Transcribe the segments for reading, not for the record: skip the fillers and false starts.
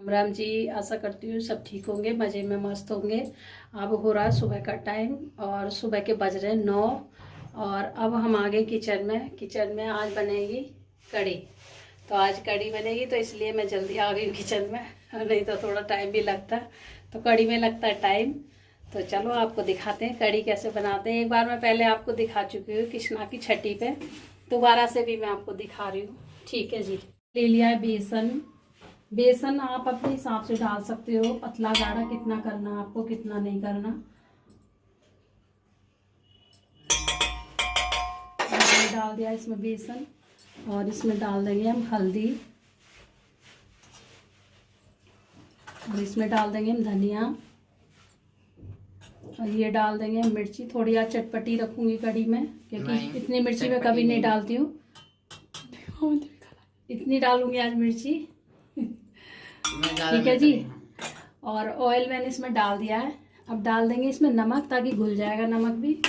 राम जी, आशा करती हूँ सब ठीक होंगे, मज़े में मस्त होंगे। अब हो रहा है सुबह का टाइम और सुबह के बज रहे 9 और अब हम आ गए किचन में आज बनेगी कढ़ी। तो आज कढ़ी बनेगी तो इसलिए मैं जल्दी आ गई किचन में, नहीं तो थोड़ा टाइम भी लगता। तो कढ़ी में लगता है टाइम। तो चलो आपको दिखाते हैं कढ़ी कैसे बनाते हैं। एक बार मैं पहले आपको दिखा चुकी हूँ कृष्णा की छठी पे, दोबारा से भी मैं आपको दिखा रही हूँ। ठीक है जी। ले लिया है बेसन आप अपने हिसाब से डाल सकते हो, पतला गाढ़ा कितना करना आपको, कितना नहीं करना। मैंने डाल दिया इसमें बेसन और इसमें डाल देंगे हम हल्दी और इसमें डाल देंगे हम धनिया और ये डाल देंगे हम मिर्ची। थोड़ी आज चटपटी रखूंगी कढ़ी में क्योंकि इतनी मिर्ची मैं कभी नहीं डालती हूँ। इतनी डालूंगी आज मिर्ची। ठीक है जी। और ऑयल मैंने इसमें डाल दिया है। अब डाल देंगे इसमें नमक ताकि घुल जाएगा नमक भी।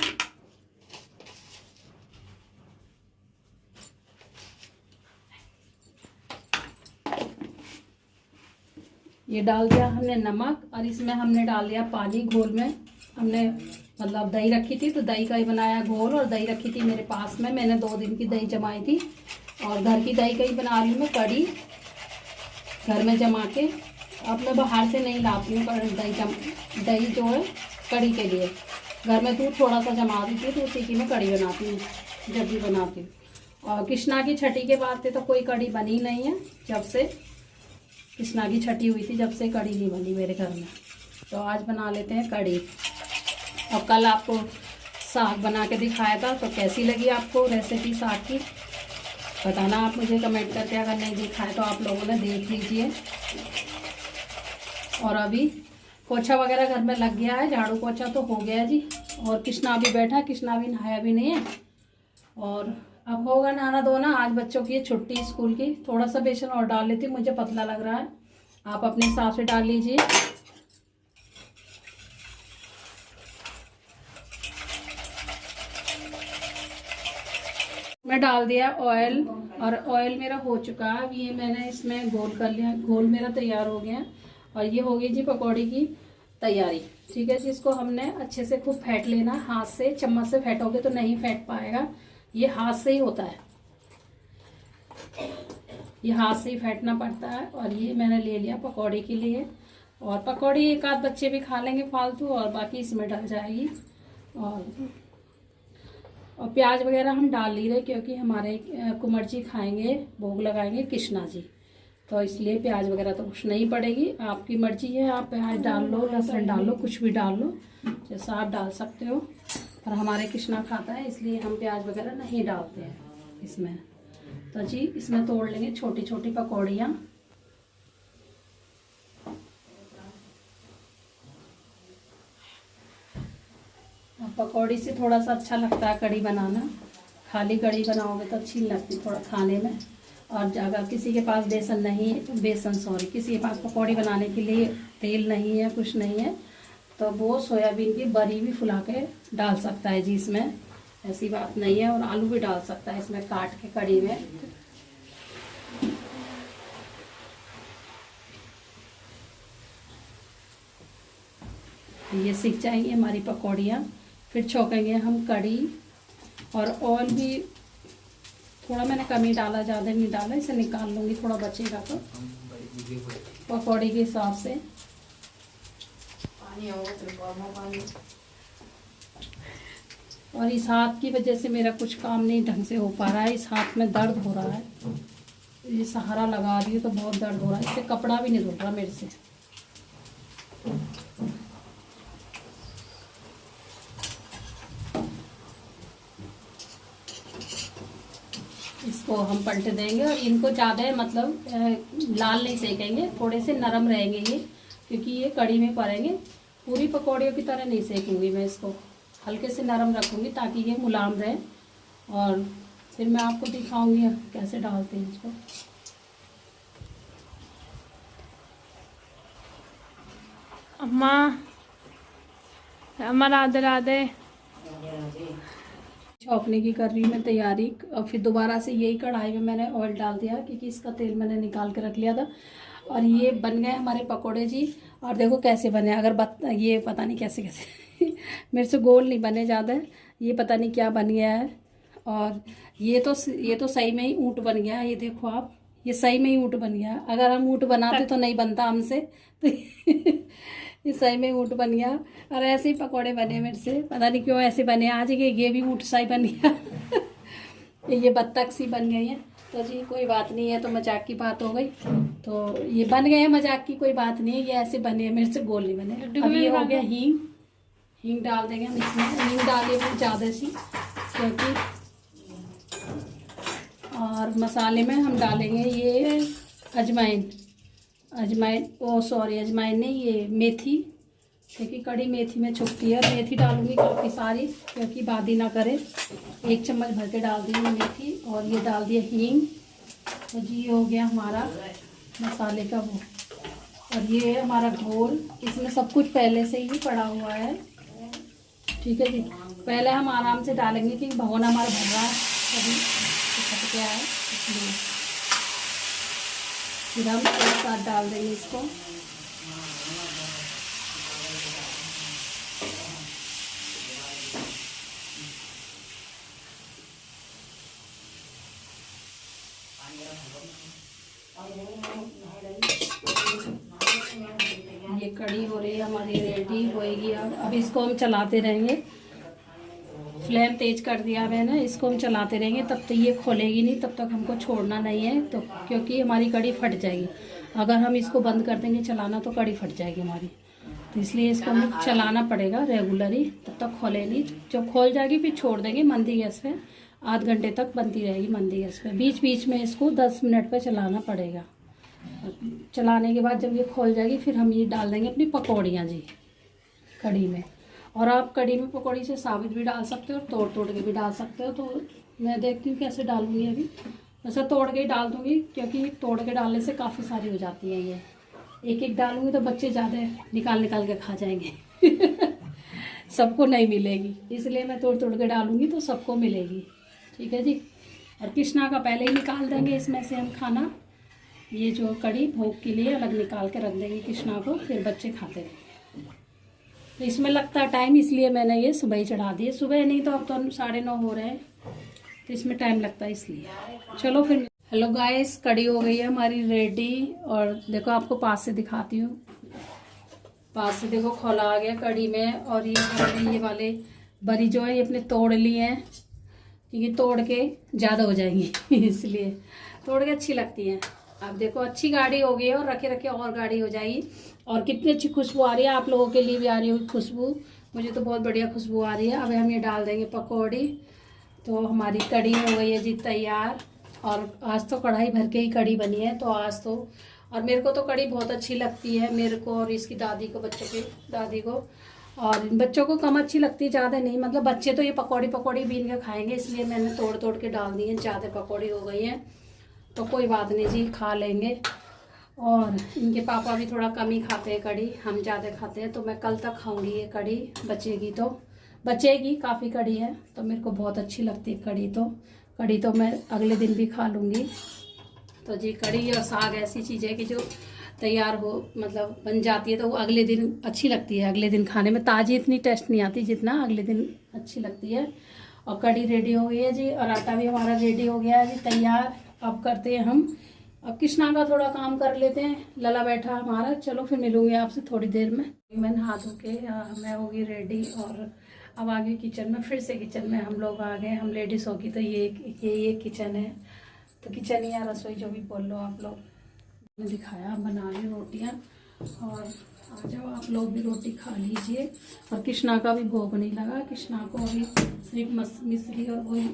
ये डाल दिया हमने नमक और इसमें हमने डाल दिया पानी। घोल में हमने मतलब दही रखी थी तो दही का ही बनाया घोल, और दही रखी थी मेरे पास में, मैंने 2 दिन की दही जमाई थी और घर की दही का ही बना रही हूँ मैं कढ़ी, घर में जमा के। अब मैं बाहर से नहीं लाती हूँ दही जो है कढ़ी के लिए। घर में दूध थोड़ा सा जमा देती हूँ तो उसी की मैं कढ़ी बनाती हूँ जब भी बनाती हूँ। और कृष्णा की छठी के बाद से तो कोई कढ़ी बनी नहीं है। जब से कृष्णा की छठी हुई थी जब से कढ़ी नहीं बनी मेरे घर में। तो आज बना लेते हैं कढ़ी। और कल आपको साग बना के दिखाया था, तो कैसी लगी आपको रेसिपी साग की बताना आप मुझे कमेंट करके। अगर नहीं देखा है तो आप लोगों ने देख लीजिए। और अभी पोछा वगैरह घर में लग गया है, झाड़ू पोछा तो हो गया जी। और कृष्णा भी बैठा, कृष्णा भी नहाया भी नहीं है और अब होगा नहाना धोना। आज बच्चों की छुट्टी स्कूल की। थोड़ा सा बेसन और डाल लेती हूँ, मुझे पतला लग रहा है, आप अपने हिसाब से डाल लीजिए। मैं डाल दिया ऑयल और ऑयल मेरा हो चुका है। अब ये मैंने इसमें घोल कर लिया, घोल मेरा तैयार हो गया और ये हो गई जी पकौड़ी की तैयारी। ठीक है जी। इसको हमने अच्छे से खूब फेंट लेना हाथ से। चम्मच से फेंटोगे तो नहीं फेंट पाएगा, ये हाथ से ही होता है, ये हाथ से ही फेंटना पड़ता है। और ये मैंने ले लिया पकौड़ी के लिए। और पकौड़ी एक आध बच्चे भी खा लेंगे फालतू और बाकी इसमें डल जाएगी। और प्याज वगैरह हम डाल नहीं रहे क्योंकि हमारे कुंवर जी खाएंगे, भोग लगाएंगे कृष्णा जी, तो इसलिए प्याज वगैरह तो कुछ नहीं पड़ेगी। आपकी मर्जी है, आप प्याज डाल लो, लहसुन डाल लो, कुछ भी डाल लो, जैसा आप डाल सकते हो। और हमारे कृष्णा खाता है इसलिए हम प्याज वगैरह नहीं डालते हैं इसमें। तो जी इसमें तोड़ लेंगे छोटी छोटी पकौड़ियाँ। पकौड़ी से थोड़ा सा अच्छा लगता है कढ़ी बनाना। खाली कढ़ी बनाओगे तो अच्छी लगती थोड़ा खाने में। और अगर किसी के पास किसी के पास पकौड़ी बनाने के लिए तेल नहीं है, कुछ नहीं है, तो वो सोयाबीन की बड़ी भी फुला के डाल सकता है जी इसमें, ऐसी बात नहीं है। और आलू भी डाल सकता है इसमें काट के कढ़ी में। ये सीख जाएंगी हमारी पकौड़ियाँ। फिर छोकेंगे हम कढ़ी। और ऑयल भी थोड़ा मैंने कम ही डाला, ज़्यादा नहीं डाला, इसे निकाल लूँगी, थोड़ा बचेगा तो पकौड़ी के हिसाब से। और इस हाथ की वजह से मेरा कुछ काम नहीं ढंग से हो पा रहा है, इस हाथ में दर्द हो रहा है। ये सहारा लगा रही हूँ तो बहुत दर्द हो रहा है, इससे कपड़ा भी नहीं धुल रहा मेरे से। इसको हम पलट देंगे और इनको ज़्यादा मतलब लाल नहीं सेकेंगे, थोड़े से नरम रहेंगे ये, क्योंकि ये कढ़ी में पड़ेंगे। पूरी पकौड़ियों की तरह नहीं सेकूंगी मैं इसको, हल्के से नरम रखूंगी ताकि ये मुलायम रहे। और फिर मैं आपको दिखाऊंगी कैसे डालते हैं इसको। अम्मा अम्मा राधे राधे। छौंकने की कर रही हूँ मैं तैयारी। और फिर दोबारा से यही कढ़ाई में मैंने ऑयल डाल दिया क्योंकि इसका तेल मैंने निकाल के रख लिया था। और ये बन गए हमारे पकोड़े जी। और देखो कैसे बने, अगर ये पता नहीं कैसे कैसे मेरे से गोल नहीं बने ज़्यादा, ये पता नहीं क्या बन गया है। और ये तो सही में ही ऊँट बन गया, ये देखो आप, ये सही में ही ऊँट बन गया। अगर हम ऊँट बनाते तो नहीं बनता हमसे, तो ये सही में ऊँट बन गया। और ऐसे ही पकोड़े बने मेरे से, पता नहीं क्यों ऐसे बने आज, ये भी ऊँट सा ही बन गया ये बत्तख सी बन गई है। तो जी कोई बात नहीं है, तो मजाक की बात हो गई, तो ये बन गए हैं, मजाक की कोई बात नहीं है, ये ऐसे बने हैं, मेरे से गोल नहीं बने। अब ये हो गया हींग डाल देंगे हम इसमें, हींग डालिए फिर ज़्यादा सी, क्योंकि और मसाले में हम डालेंगे ये अजवाइन नहीं, ये मेथी, क्योंकि कड़ी मेथी में छुपती है। और मेथी डालूंगी काफ़ी सारी, क्योंकि बादी ना करे। 1 चम्मच भर के डाल दी मेथी, और ये डाल दिया हींग। तो जी ये हो गया हमारा मसाले का वो। और ये है हमारा घोल, इसमें सब कुछ पहले से ही पड़ा हुआ है, ठीक है जी। पहले हम आराम से डालेंगे, क्योंकि भगोना हमारा भर रहा है, अभी फट गया है, इसलिए फिर हम एक साथ डाल देंगे इसको। ये कड़ी हो रही है हमारी, रेडी होएगी। अब इसको हम चलाते रहेंगे, फ्लेम तेज कर दिया मैंने, इसको हम चलाते रहेंगे, तब तक ये खोलेगी नहीं, तब तक हमको छोड़ना नहीं है, तो क्योंकि हमारी कड़ी फट जाएगी। अगर हम इसको बंद कर देंगे चलाना, तो कड़ी फट जाएगी हमारी, तो इसलिए इसको हमें चलाना पड़ेगा रेगुलरली, तब तक खोलेगी। जब खोल जाएगी फिर छोड़ देंगे मंदी गैस पे, आध घंटे तक बनती रहेगी मंदी गैस पे। बीच बीच में इसको 10 मिनट पर चलाना पड़ेगा। चलाने के बाद जब ये खोल जाएगी, फिर हम ये डाल देंगे अपनी पकौड़ियाँ जी कड़ी में। और आप कड़ी में पकौड़ी से साबित भी डाल सकते हो, और तोड़ तोड़ के भी डाल सकते हो। तो मैं देखती हूँ कैसे डालूंगी, अभी वैसे तोड़ के ही डाल दूँगी, क्योंकि तोड़ के डालने से काफ़ी सारी हो जाती है। ये एक एक डालूंगी तो बच्चे ज़्यादा निकाल के खा जाएंगे सबको नहीं मिलेगी, इसलिए मैं तोड़ तोड़ के डालूंगी तो सबको मिलेगी, ठीक है जी। और कृष्णा का पहले ही निकाल देंगे इसमें से हम खाना, ये जो कड़ी भोग के लिए अलग निकाल के रख देंगे कृष्णा को, फिर बच्चे खाते हैं। तो इसमें लगता है टाइम, इसलिए मैंने ये सुबह ही चढ़ा दिए, सुबह नहीं तो अब तो 9:30 हो रहे हैं, तो इसमें टाइम लगता है इसलिए। चलो फिर, हेलो गाइस, कड़ी हो गई है हमारी रेडी। और देखो आपको पास से दिखाती हूँ, पास से देखो खोला आ गया कड़ी में। और ये वाले बरी जो है ये अपने तोड़ लिए हैं, क्योंकि तोड़ के ज़्यादा हो जाएंगी इसलिए तोड़ के अच्छी लगती हैं। अब देखो अच्छी गाढ़ी हो गई है, और रखे रखे और गाढ़ी हो जाएगी। और कितनी अच्छी खुशबू आ रही है, आप लोगों के लिए भी आ रही होगी खुशबू, मुझे तो बहुत बढ़िया खुशबू आ रही है। अब हम ये डाल देंगे पकौड़ी। तो हमारी कड़ी हो गई है जी तैयार। और आज तो कढ़ाई भर के ही कड़ी बनी है, तो आज तो, और मेरे को तो कड़ी बहुत अच्छी लगती है, मेरे को और इसकी दादी को, बच्चों की दादी को। और बच्चों को कम अच्छी लगती है, ज़्यादा नहीं, मतलब बच्चे तो ये पकौड़ी बीन के खाएंगे, इसलिए मैंने तोड़ तोड़ के डाल दी है। ज़्यादा पकौड़ी हो गई है तो कोई बात नहीं जी, खा लेंगे। और इनके पापा भी थोड़ा कम ही खाते हैं कड़ी, हम ज़्यादा खाते हैं। तो मैं कल तक खाऊंगी ये कड़ी, बचेगी काफ़ी कड़ी है, तो मेरे को बहुत अच्छी लगती है कड़ी तो मैं अगले दिन भी खा लूँगी। तो जी कड़ी और साग ऐसी चीज़ है कि जो तैयार हो, मतलब बन जाती है, तो वो अगले दिन अच्छी लगती है। अगले दिन खाने में ताज़ी इतनी टेस्ट नहीं आती जितना अगले दिन अच्छी लगती है। और कड़ी रेडी हो गई है जी, और आटा भी हमारा रेडी हो गया है जी तैयार। अब करते हैं हम, अब कृष्णा का थोड़ा काम कर लेते हैं, लला बैठा हमारा। चलो फिर मिलूंगी आपसे थोड़ी देर में। मैंने हाथ धो के मैं होगी रेडी, और अब आ गई किचन में, फिर से किचन में हम लोग आ गए, हम लेडीज़ होगी। तो ये किचन है, तो किचन या रसोई जो भी बोल लो आप लोग। मैंने दिखाया बना रही रोटियाँ, और आ जाओ आप लोग भी रोटी खा लीजिए। और कृष्णा का भी भोग नहीं लगा, कृष्णा को अभी सिर्फ मिश्री और वही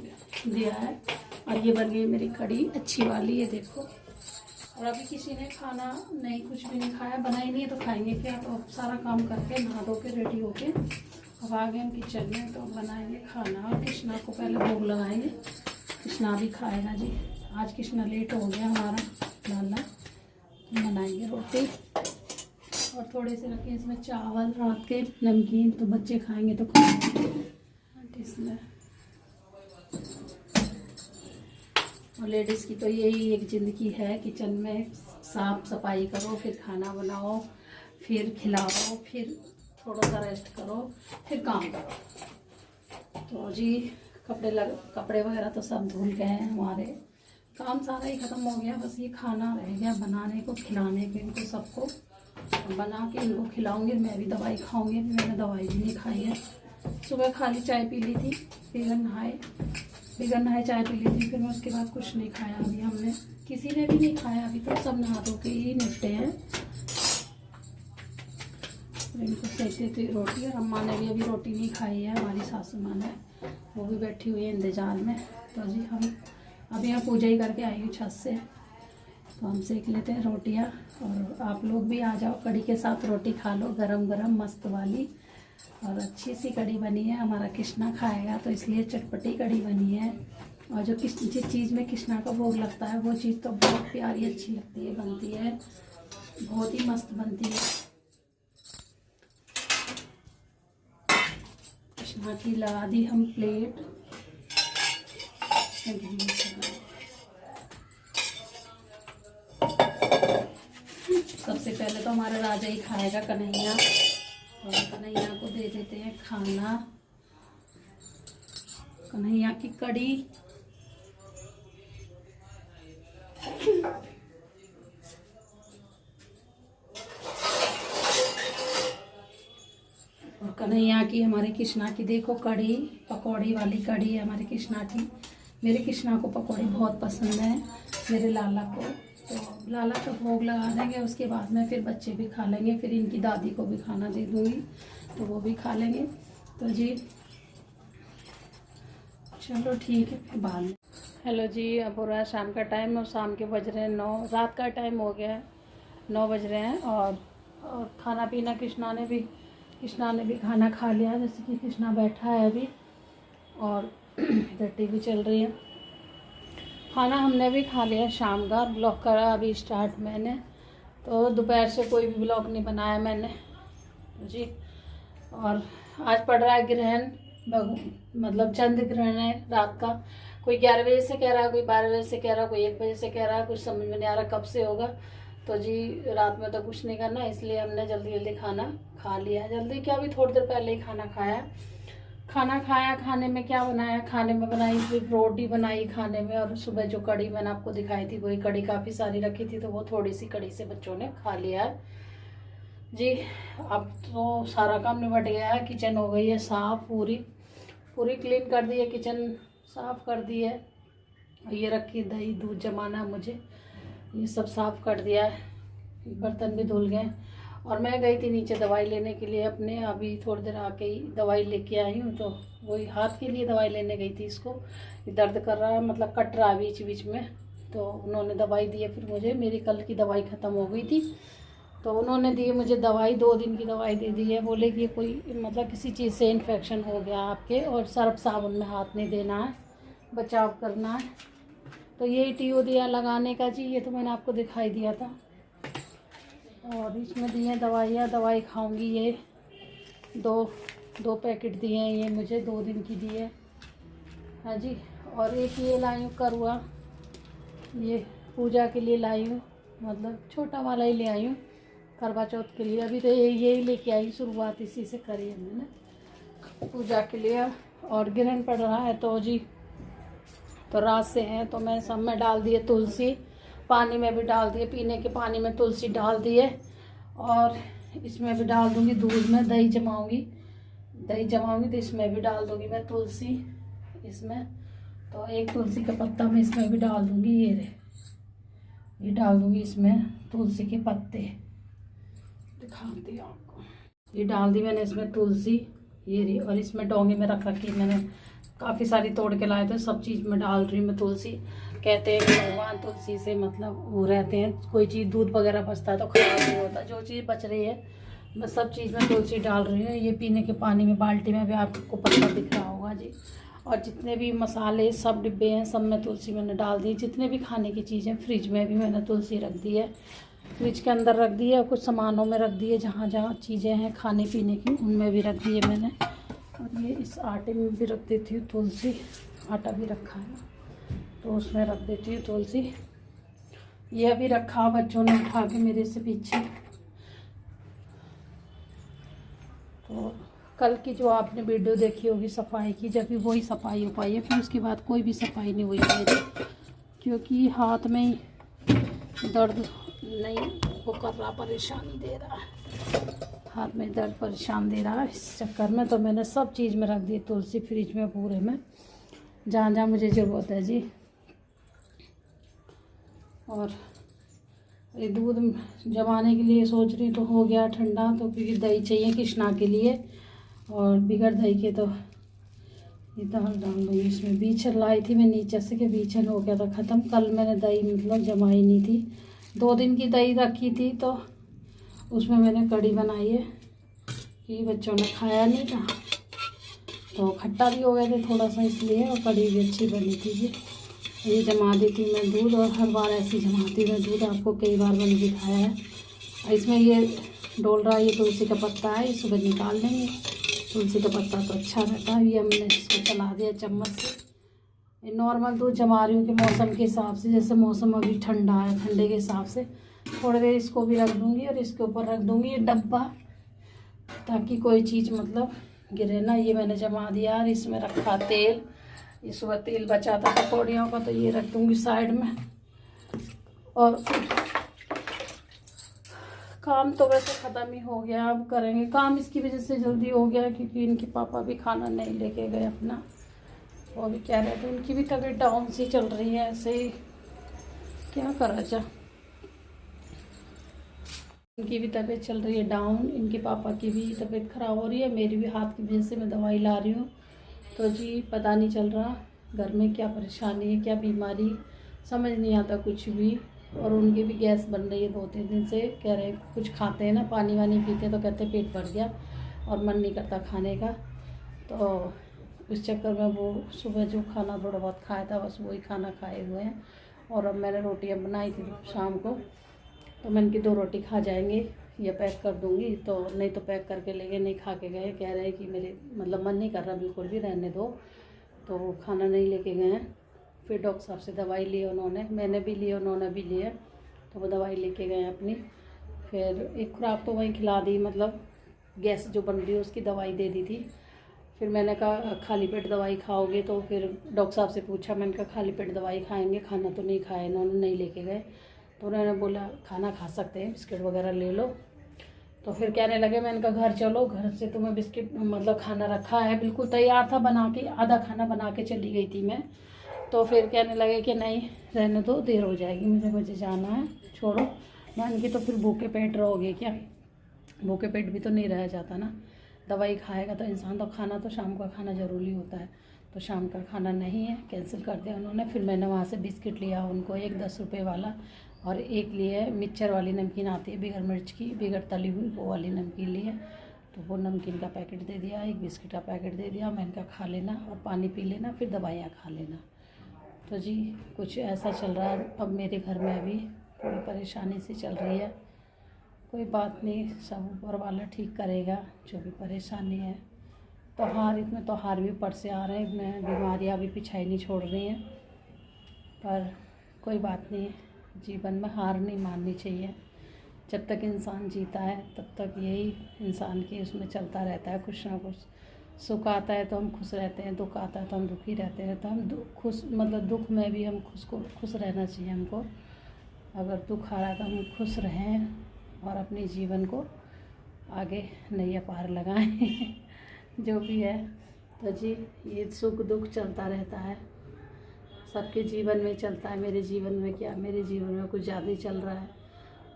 दिया है। और ये बन गई मेरी कड़ी अच्छी वाली, ये देखो। और अभी किसी ने खाना नहीं, कुछ भी नहीं खाया, बनाई नहीं है तो खाएंगे क्या। तो सारा काम करके नहा धो के रेडी होके अब आ गए हम किचन में, तो बनाएंगे खाना। और कृष्णा को पहले भोग लगाएंगे, कृष्णा भी खाएगा जी। आज कृष्णा लेट हो गया हमारा लाला, बनाएंगे रोटी। और थोड़े से रखे इसमें चावल, रात के नमकीन, तो बच्चे खाएंगे तो खाएंगे इसमें। और लेडीज़ की तो यही एक ज़िंदगी है, किचन में साफ सफाई करो, फिर खाना बनाओ, फिर खिलाओ, फिर थोड़ा सा रेस्ट करो, फिर काम करो। तो जी कपड़े वगैरह तो सब धुल गए हैं, हमारे काम सारा ही ख़त्म हो गया। बस ये खाना रह गया बनाने को, खिलाने को, इनको सबको बना के इनको खिलाऊंगी। मैं भी दवाई खाऊंगी, अभी मैंने दवाई भी नहीं खाई है। सुबह खाली चाय पी ली थी, बगैर नहाए चाय पी ली थी, फिर मैं उसके बाद कुछ नहीं खाया। अभी हमने किसी ने भी नहीं खाया, अभी तो सब नहा धो के ही निपटे हैं। इनको सेकती थी रोटी, और अम्मा ने भी अभी रोटी नहीं खाई है, हमारी सासू माँ ने, वो भी बैठी हुई है इंतजार में। तो जी हम अभी यहाँ पूजा ही करके आई हूँ छत से, तो हम सेक लेते हैं रोटियाँ। और आप लोग भी आ जाओ, कड़ी के साथ रोटी खा लो, गरम गरम मस्त वाली। और अच्छी सी कड़ी बनी है, हमारा कृष्णा खाएगा तो इसलिए चटपटी कड़ी बनी है। और जो जिस चीज़ में कृष्णा का भोग लगता है वो चीज़ तो बहुत प्यारी अच्छी लगती है, बनती है, बहुत ही मस्त बनती है। कृष्णा की लगा दी हम प्लेट। सबसे पहले तो हमारा राजा ही खाएगा, कन्हैया, और कन्हैया को दे देते हैं खाना। कन्हैया की कड़ी। और कन्हैया की, हमारे कृष्णा की देखो कड़ी, पकौड़ी वाली कड़ी है हमारे कृष्णा की। मेरे कृष्णा को पकौड़ी बहुत पसंद है, मेरे लाला को। तो लाला का भोग लगा देंगे, उसके बाद में फिर बच्चे भी खा लेंगे, फिर इनकी दादी को भी खाना दे दूँगी तो वो भी खा लेंगे। तो जी चलो ठीक है, फिर बाद में। हेलो जी, अब हो रहा है शाम का टाइम, और शाम के बज रहे हैं 9, रात का टाइम हो गया है, 9 बज रहे हैं। और खाना पीना कृष्णा ने भी खाना खा लिया, जैसे कि कृष्णा बैठा है अभी, और इधर टीवी चल रही है। खाना हमने भी खा लिया शाम का, ब्लॉग करा अभी स्टार्ट मैंने। तो दोपहर से कोई भी ब्लॉग नहीं बनाया मैंने जी। और आज पड़ रहा है ग्रहण, मतलब चंद्र ग्रहण है रात का। कोई 11 बजे से कह रहा है, कोई 12 बजे से कह रहा है, कोई 1 बजे से कह रहा है, कुछ समझ में नहीं आ रहा कब से होगा। तो जी रात में तो कुछ नहीं करना, इसलिए हमने जल्दी जल्दी खाना खा लिया। जल्दी क्या, अभी थोड़ी देर पहले ही खाना खाया। खाने में क्या बनाया, खाने में बनाई सिर्फ रोटी बनाई खाने में। और सुबह जो कड़ी मैंने आपको दिखाई थी, वही कड़ी काफ़ी सारी रखी थी, तो वो थोड़ी सी कड़ी से बच्चों ने खा लिया है जी। अब तो सारा काम निपट गया है, किचन हो गई है साफ़, पूरी क्लीन कर दी है, किचन साफ़ कर दी है। ये रखी दही, दूध जमाना मुझे, ये सब साफ़ कर दिया है, बर्तन भी धुल गए। और मैं गई थी नीचे दवाई लेने के लिए अपने, अभी थोड़ी देर आके ही दवाई लेके आई हूँ। तो वही हाथ के लिए दवाई लेने गई थी, इसको दर्द कर रहा है, मतलब कट रहा है बीच बीच में। तो उन्होंने दवाई दी है फिर मुझे, मेरी कल की दवाई ख़त्म हो गई थी, तो उन्होंने दी मुझे दवाई, 2 दिन की दवाई दे दी है। बोले कि कोई मतलब किसी चीज़ से इन्फेक्शन हो गया आपके, और सर्फ साबुन में हाथ नहीं देना है, बचाव करना है। तो यही टीओ दिया लगाने का जी, ये तो मैंने आपको दिखाई दिया था। और इसमें दिए दवाइयाँ, दवाई खाऊंगी। ये दो पैकेट दिए हैं ये मुझे, 2 दिन की दिए हाँ जी। और एक ये लाई हूँ करुआ, ये पूजा के लिए लाई हूँ, मतलब छोटा वाला ही ले आई हूँ करवा चौथ के लिए। अभी तो यही लेके आई, शुरुआत इसी से करी है मैंने पूजा के लिए। और ग्रहण पड़ रहा है तो जी, तो रात से है, तो मैं सब में डाल दिए तुलसी, पानी में भी डाल दिए, पीने के पानी में तुलसी डाल दिए। और इसमें भी डाल दूंगी दूध में, दही जमाऊंगी तो इसमें भी डाल दूंगी मैं तुलसी इसमें। तो एक तुलसी का पत्ता मैं इसमें भी डाल दूंगी, ये डाल दूंगी इसमें तुलसी के पत्ते, दिखाती हूँ आपको। ये डाल दी मैंने इसमें तुलसी, ये रही। और इसमें डोंगे में रख रखी मैंने, काफ़ी सारी तोड़ के लाए थे, सब चीज़ में डाल रही हूँ मैं तुलसी। कहते हैं कि भगवान तुलसी से मतलब वो रहते हैं, कोई चीज़ दूध वगैरह बचता है तो खराब नहीं होता, जो चीज़ बच रही है मैं सब चीज़ में तुलसी डाल रही हूँ। ये पीने के पानी में, बाल्टी में भी आपको पत्ता दिख रहा होगा जी। और जितने भी मसाले सब डिब्बे हैं, सब में तुलसी मैंने डाल दी। जितने भी खाने की चीज़ें, फ्रिज में भी मैंने तुलसी रख दी है, फ्रिज के अंदर रख दी है, और कुछ सामानों में रख दी है, जहाँ जहाँ चीज़ें हैं खाने पीने की उनमें भी रख दी है मैंने। और ये इस आटे में भी रख देती हूँ तुलसी, आटा भी रखा है तो उसमें रख देती हूँ तुलसी। ये अभी रखा बच्चों ने उठा के मेरे से पीछे। तो कल की जो आपने वीडियो देखी होगी सफाई की, जब भी वही सफाई हो पाई है, फिर उसके बाद कोई भी सफाई नहीं हुई मेरी, क्योंकि हाथ में ही दर्द नहीं वो कर रहा, परेशानी दे रहा है, हाथ में दर्द परेशान दे रहा है। इस चक्कर में तो मैंने सब चीज़ में रख दी तुलसी, फ्रिज में पूरे में, जहाँ जहाँ मुझे ज़रूरत है जी। और ये दूध जमाने के लिए सोच रही तो हो गया ठंडा, तो क्योंकि दही चाहिए कृष्णा के लिए, और बिगड़ दही के तो ये दाल डाल दूँगी इसमें। बीचन लाई थी मैं नीचे से, कि बीचन हो गया था ख़त्म। कल मैंने दही मतलब जमाई नहीं थी, 2 दिन की दही रखी थी, तो उसमें मैंने कड़ी बनाई है कि बच्चों ने खाया नहीं था, तो खट्टा भी हो गए थे थोड़ा सा इसलिए, और कड़ी भी अच्छी बनी थी जी। ये जमा देती मैं दूध, और हर बार ऐसे जमाती मैं दूध, आपको कई बार मैंने दिखाया है। इसमें ये डोल रहा है, ये तुलसी का पत्ता है, ये सुबह निकाल लेंगे। तुलसी का पत्ता तो अच्छा रहता है। ये हमने इसको चला दिया चम्मच से। ये नॉर्मल दूध जमा रही हूँ कि मौसम के हिसाब से, जैसे मौसम अभी ठंडा है, ठंडे के हिसाब से थोड़ी देर इसको भी रख दूँगी, और इसके ऊपर रख दूँगी ये डब्बा, ताकि कोई चीज़ मतलब गिरे ना। ये मैंने जमा दिया, और इसमें रखा तेल, ये सुबह तेल बचा था पकौड़ियों का, तो ये रख दूँगी साइड में। और काम तो वैसे ख़त्म ही हो गया, अब करेंगे काम। इसकी वजह से जल्दी हो गया क्योंकि इनके पापा भी खाना नहीं लेके गए अपना, वो भी कह रहे थे उनकी भी तबीयत डाउन सी चल रही है, ऐसे ही क्या करा जा। इनकी भी तबीयत चल रही है डाउन, इनके पापा की भी तबीयत ख़राब हो रही है, मेरी भी हाथ की वजह से मैं दवाई ला रही हूँ। तो जी पता नहीं चल रहा घर में क्या परेशानी है, क्या बीमारी, समझ नहीं आता कुछ भी। और उनकी भी गैस बन रही है 2-3 दिन से, कह रहे कुछ खाते हैं ना, पानी वानी पीते हैं तो कहते हैं पेट भर गया और मन नहीं करता खाने का। तो उस चक्कर में वो सुबह जो खाना थोड़ा बहुत खाया था बस वही खाना खाए हुए हैं। और अब मैंने रोटियां बनाई थी शाम को, तो मैं इनकी 2 रोटी खा जाएंगे, या पैक कर दूंगी, तो नहीं तो पैक करके ले गए, नहीं खा के गए, कह रहे हैं कि मेरे मतलब मन नहीं कर रहा बिल्कुल भी, रहने दो, तो वो खाना नहीं लेके गए हैं। फिर डॉक्टर साहब से दवाई ली उन्होंने, मैंने भी ली, उन्होंने भी ली है, तो वो दवाई लेके गए अपनी। फिर एक खुराक तो वहीं खिला दी, मतलब गैस जो बन रही है उसकी दवाई दे दी थी। फिर मैंने कहा खाली पेट दवाई खाओगे, तो फिर डॉक्टर साहब से पूछा, मैंने कहा खाली पेट दवाई खाएंगे, खाना तो नहीं खाया, इन्होंने नहीं लेके गए। तो उन्होंने बोला खाना खा सकते हैं, बिस्किट वगैरह ले लो। तो फिर कहने लगे, मैंने कहा घर चलो, घर से तुम्हें बिस्किट मतलब खाना रखा है, बिल्कुल तैयार था बना के, आधा खाना बना के चली गई थी मैं। तो फिर कहने लगे कि नहीं रहने दो, देर हो जाएगी, मुझे जाना है, छोड़ो। मैंने की तो फिर भूखे पेट रहोगे क्या, भूखे पेट भी तो नहीं रह जाता ना, दवाई खाएगा तो इंसान, तो खाना तो शाम का खाना ज़रूरी होता है। तो शाम का खाना नहीं है, कैंसिल कर दिया उन्होंने। फिर मैंने वहाँ से बिस्किट लिया उनको, एक 10 रुपये वाला, और एक लिए मिक्सचर वाली नमकीन आती है बिगर मिर्च की, बिगर तली हुई, वो वाली नमकीन ली है। तो वो नमकीन का पैकेट दे दिया, एक बिस्किट का पैकेट दे दिया। मैंने कहा खा लेना और पानी पी लेना, फिर दवाइयाँ खा लेना। तो जी कुछ ऐसा चल रहा है अब मेरे घर में, अभी थोड़ी परेशानी सी चल रही है। कोई बात नहीं, सब ऊपर वाला ठीक करेगा जो भी परेशानी है। त्योहार, इतने त्योहार भी ऊपर से आ रहे हैं, बीमारियाँ भी पीछे नहीं छोड़ रही हैं, पर कोई बात नहीं, जीवन में हार नहीं माननी चाहिए। जब तक इंसान जीता है तब तक यही इंसान की उसमें चलता रहता है, कुछ ना कुछ। सुख आता है तो हम खुश रहते हैं, दुख आता है तो हम दुखी रहते हैं। तो हम खुश मतलब दुख में भी हम खुश रहना चाहिए हमको। अगर दुख आ रहा है तो हम खुश रहें और अपने जीवन को आगे नैया पार लगाएं जो भी है। तो जी ये सुख दुख चलता रहता है, सबके जीवन में चलता है। मेरे जीवन में क्या, मेरे जीवन में कुछ ज़्यादा ही चल रहा है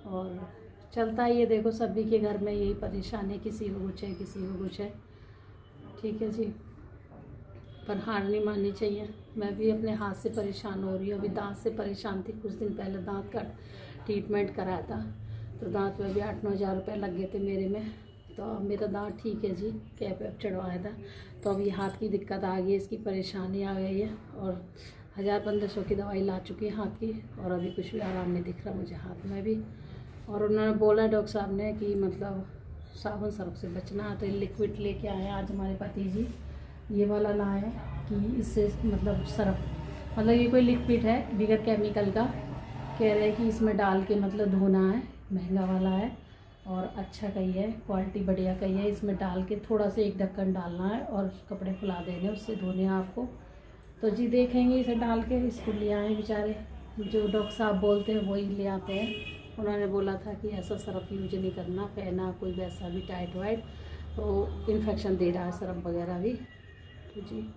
और चलता है। ये देखो सभी के घर में यही परेशानी, किसी को कुछ है, किसी को कुछ है। ठीक है जी, पर हार नहीं माननी चाहिए। मैं भी अपने हाथ से परेशान हो रही हूँ, अभी दांत से परेशान थी। कुछ दिन पहले दांत का ट्रीटमेंट कराया था, तो दांत में भी 8-9 हज़ार रुपये लग गए थे मेरे में। तो अब मेरा दांत ठीक है जी, कैप वैप चढ़वाया था। तो अभी हाथ की दिक्कत आ गई है, इसकी परेशानी आ गई है, और 1000-1500 की दवाई ला चुकी है हाथ की, और अभी कुछ भी आराम नहीं दिख रहा मुझे हाथ में भी। और उन्होंने बोला डॉक्टर साहब ने कि मतलब साबुन सर्फ से बचना। तो लिक्विड लेके आए आज हमारे पति जी, ये वाला लाए कि इससे मतलब सर्फ, मतलब ये कोई लिक्विड है बिगर केमिकल का, कह रहे हैं कि इसमें डाल के मतलब धोना है, महंगा वाला है और अच्छा कही है, क्वालिटी बढ़िया कही है। इसमें डाल के थोड़ा सा एक ढक्कन डालना है और कपड़े फुला देने, उससे धोने हैं आपको। तो जी देखेंगे इसे डाल के। इसको ले आए बेचारे, जो डॉक्टर साहब बोलते हैं वही ले आते हैं। उन्होंने बोला था कि ऐसा सरफ यूज नहीं करना, पहना कोई वैसा भी टाइट वाइट, तो इन्फेक्शन दे रहा है सरफ वगैरह भी। तो जी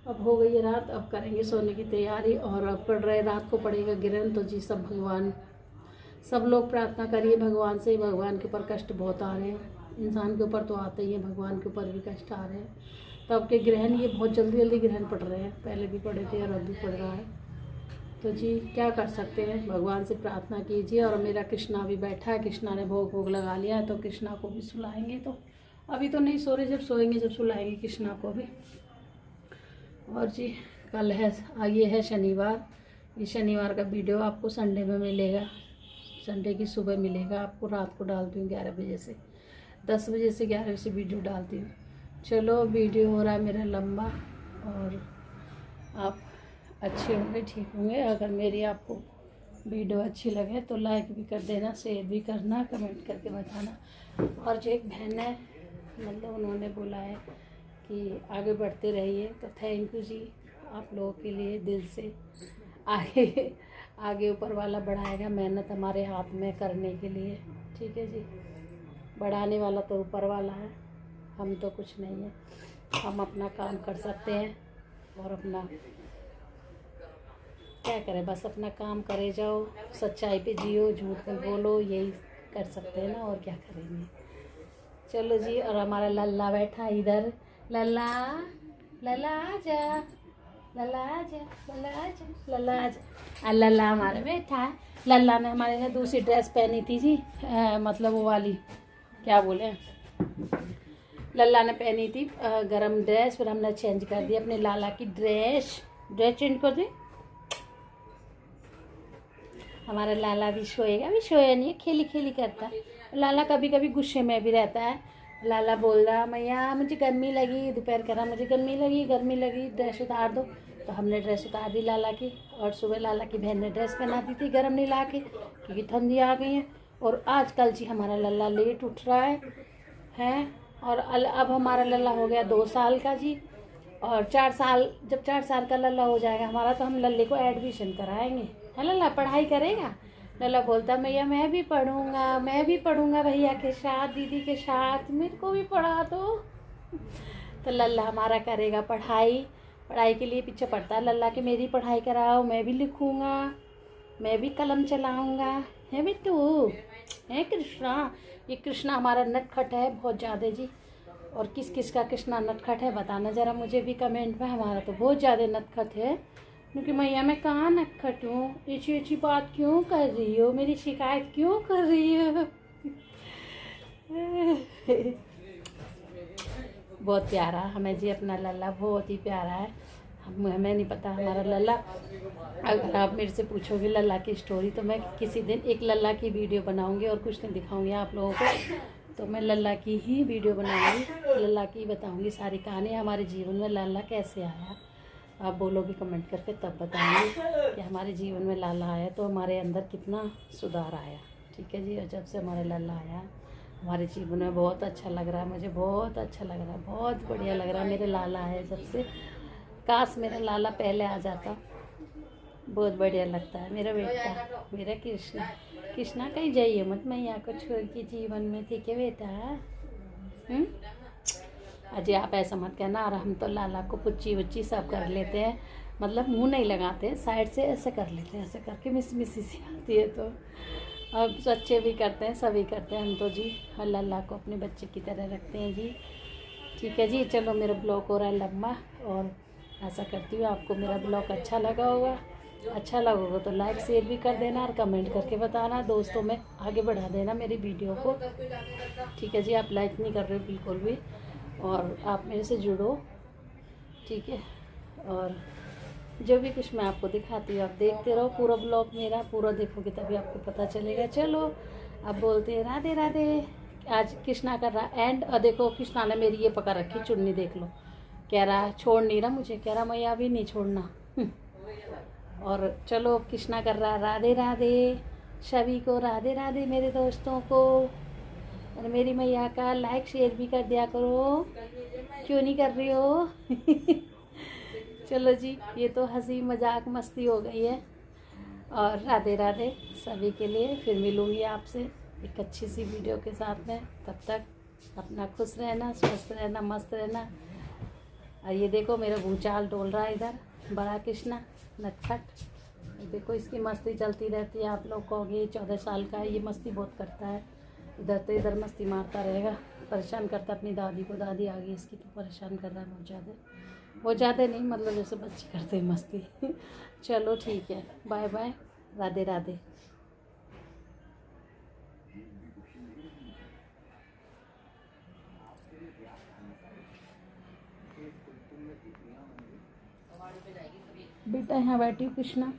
अब हो गई है रात, अब करेंगे सोने की तैयारी। और अब पड़ रहे रात को पड़ेगा ग्रहण। तो जी सब लोग प्रार्थना करिए भगवान से। भगवान के ऊपर कष्ट बहुत आ रहे हैं, इंसान के ऊपर तो आते ही हैं, भगवान के ऊपर भी कष्ट आ रहे हैं। तो अब के ग्रहण ये बहुत जल्दी जल्दी ग्रहण पड़ रहे हैं, पहले भी पड़े थे और अब भी पड़ रहा है। तो जी क्या कर सकते हैं, भगवान से प्रार्थना कीजिए। और मेरा कृष्णा भी बैठा है, कृष्णा ने भोग लगा लिया है, तो कृष्णा को भी सुलाएंगे। तो अभी तो नहीं सो रहे, जब सोएंगे जब सुलाएंगे कृष्णा को भी। और जी कल है, ये है शनिवार। ये शनिवार का वीडियो आपको संडे में मिलेगा, संडे की सुबह मिलेगा आपको। रात को डालती हूँ 11 बजे से, 10 बजे से 11 बजे से वीडियो डालती हूँ। चलो वीडियो हो रहा है मेरा लंबा, और आप अच्छे होंगे, ठीक होंगे। अगर मेरी आपको वीडियो अच्छी लगे तो लाइक भी कर देना, शेयर भी करना, कमेंट करके बताना। और जो एक बहन है, मतलब उन्होंने बोला है कि आगे बढ़ते रहिए, तो थैंक यू जी आप लोगों के लिए दिल से। आगे आगे ऊपर वाला बढ़ाएगा, मेहनत हमारे हाथ में करने के लिए, ठीक है जी। बढ़ाने वाला तो ऊपर वाला है, हम तो कुछ नहीं है। हम अपना काम कर सकते हैं और अपना क्या करें, बस अपना काम करे जाओ, सच्चाई पे जियो, झूठ में बोलो, यही कर सकते हैं ना, और क्या करेंगे। चलो जी। और हमारा लल्ला बैठा इधर, लल्ला लल्ला आजा, लल्ला आजा, लल्ला आजा, लल्ला आजा। लल्ला हमारा बैठा है। लल्ला ने हमारे ने दूसरी ड्रेस पहनी थी जी, मतलब वो वाली क्या बोले, लल्ला ने पहनी थी गरम ड्रेस, फिर हमने चेंज कर दी अपने लाला की ड्रेस चेंज कर दी। हमारा लाला भी सोएगा, भी सोया नहीं है, खेली खेली करता है। लाला कभी कभी गुस्से में भी रहता है। लाला बोल रहा मैया मुझे गर्मी लगी, दोपहर कह रहा मुझे गर्मी लगी, ड्रेस उतार दो। तो हमने ड्रेस उतार दी लाला की, और सुबह लाला की बहन ने ड्रेस पहना दी थी गर्म नहीं ला के, क्योंकि ठंडी आ गई है। और आजकल जी हमारा लल्ला लेट उठ रहा है। और अब हमारा लल्ला हो गया 2 साल का जी, और 4 साल, जब 4 साल का लल्ला हो जाएगा हमारा, तो हम लल्ले को एडमिशन कराएंगे। है लल्ला, पढ़ाई करेगा। लल्ला बोलता भैया मैं भी पढ़ूंगा भैया के साथ, दीदी के साथ, मेरे को भी पढ़ा दो। तो लल्ला हमारा करेगा पढ़ाई के लिए पीछे पड़ता है लल्ला के, मेरी पढ़ाई कराओ, मैं भी लिखूंगा, मैं भी कलम चलाऊंगा। है बिट्टू, है कृष्णा। ये कृष्णा हमारा नटखट है बहुत ज़्यादा जी। और किस किस का कृष्णा नटखट है बताना ज़रा मुझे भी कमेंट में। हमारा तो बहुत ज़्यादा नटखट है, क्योंकि मैया मैं कहाँ नटखट हूँ, ऐसी बात क्यों कर रही हो, मेरी शिकायत क्यों कर रही हो। बहुत प्यारा हमें जी अपना लल्ला, बहुत ही प्यारा है। हमें नहीं पता हमारा लल्ला, अगर आप मेरे से पूछोगे लल्ला की स्टोरी, तो मैं किसी दिन एक लल्ला की वीडियो बनाऊंगी और कुछ दिन दिखाऊंगी आप लोगों को। तो मैं लल्ला की ही वीडियो बनाऊंगी, लल्ला की बताऊंगी सारी कहानी, हमारे जीवन में लल्ला कैसे आया। आप बोलोगे कमेंट करके तब बताएंगे कि हमारे जीवन में लाला आया तो हमारे अंदर कितना सुधार आया। ठीक है जी। और जब से हमारे लाला आया हमारे जीवन में बहुत अच्छा लग रहा है, मुझे बहुत अच्छा लग रहा है, बहुत बढ़िया लग रहा है। मेरे लाला आए जब से, काश मेरा लाला पहले आ जाता, बहुत बढ़िया लगता है। मेरा बेटा, मेरा कृष्णा कहीं जाइए मत मैया को छोड़ के जीवन में, ठीक है बेटा। अजय आप ऐसा मत कहना। और हम तो लाला को पुच्ची वुच्ची सब कर लेते हैं, मतलब मुंह नहीं लगाते, साइड से ऐसे कर लेते हैं, ऐसे करके मिसी सी आती है। तो अब बच्चे भी करते हैं, सभी करते हैं हम तो जी। और लाला को अपने बच्चे की तरह रखते हैं जी। ठीक है जी। चलो मेरा ब्लॉग हो रहा है लम्बा, और ऐसा करती हूँ आपको मेरा ब्लॉग अच्छा लगा होगा। अच्छा लगा होगा तो लाइक शेयर भी कर देना, और कमेंट करके बताना, दोस्तों में आगे बढ़ा देना मेरी वीडियो को। ठीक है जी। आप लाइक नहीं कर रहे हो बिल्कुल भी, और आप मेरे से जुड़ो, ठीक है। और जो भी कुछ मैं आपको दिखाती हूँ आप देखते रहो, पूरा ब्लॉग मेरा पूरा देखोगे तभी आपको पता चलेगा। चलो अब बोलते हैं राधे राधे। आज कृष्णा कर रहा एंड, और देखो कृष्णा ने मेरी ये पकड़ रखी चुन्नी, देख लो, कह रहा छोड़ नहीं रहा मुझे, कह रहा मैं अभी नहीं छोड़ना। और चलो अब कृष्णा कर रहा है राधे राधे, सभी को राधे राधे, मेरे दोस्तों को। और मेरी मैया का लाइक शेयर भी कर दिया करो, क्यों नहीं कर रही हो? चलो जी, ये तो हंसी मजाक मस्ती हो गई है। और राधे राधे सभी के लिए। फिर मिलूँगी आपसे एक अच्छी सी वीडियो के साथ में। तब तक अपना खुश रहना, स्वस्थ रहना, मस्त रहना। और ये देखो मेरा भूचाल डोल रहा है इधर, बड़ा कृष्णा नटखट। देखो इसकी मस्ती चलती रहती है। आप लोग कहोगे 14 साल का है, ये मस्ती बहुत करता है। इधर तो इधर मस्ती मारता रहेगा, परेशान करता अपनी दादी को। दादी आ गई इसकी तो परेशान कर रहा है बहुत ज़्यादा नहीं, मतलब जैसे बच्चे करते हैं मस्ती। चलो ठीक है, बाय बाय, राधे राधे। बेटा यहाँ बैठी हूँ कृष्णा।